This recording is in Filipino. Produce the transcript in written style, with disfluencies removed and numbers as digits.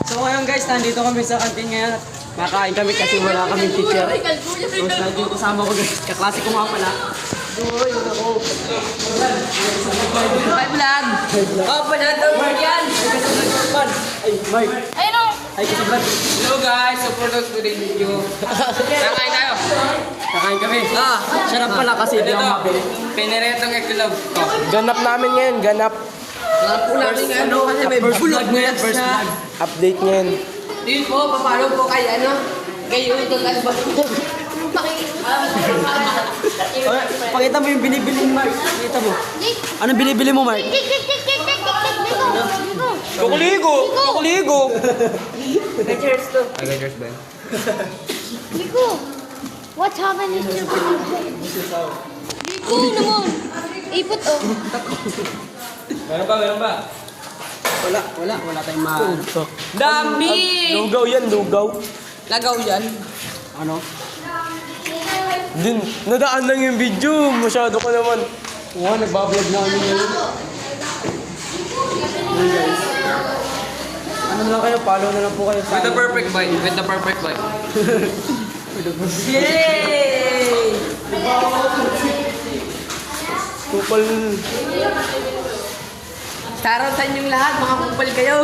So ngayon guys, nandito kami sa kantin ngayon. Makain kami kasi wala kaming teacher. Tapos nandito kasama ko guys, kaklase ko nga pala. Uy, ako. Hi vlog! Oh, pala daw Mark yan! Ay, Mark. Ayun o! Ay, kasi vlog. Hello guys, support us with the video. Kakain tayo. Kakain kami. Sarap pala kasi di ako mabili. Piniretong ekulog ko. Ganap namin ngayon, ganap. Ano kasi may vlog na yan First vlog. Update ngayon. Yun po, papalo po kay ano? Kay Udol at Pakita mo yung binibili mo, Mark. Pakita mo. Anong binibili mo, Mark? Kukuligo! Kukuligo! Cheers to. Ay, cheers ba? Nico, what's happening to you? Nico naman. Ipot oh. Meron ba? Wala tayong Dami! Lugaw yan, lugaw. Lagaw yan. ano? Din, nadaan lang yung video. Masyado ko naman. Oo, nagbablog na kami ngayon. Ayun guys. Ano na lang kayo, follow na lang po kayo sa... With the perfect bite. With the perfect bite. Yay! Kupal. Shoutout sa inyong lahat, mga kumpal kayo.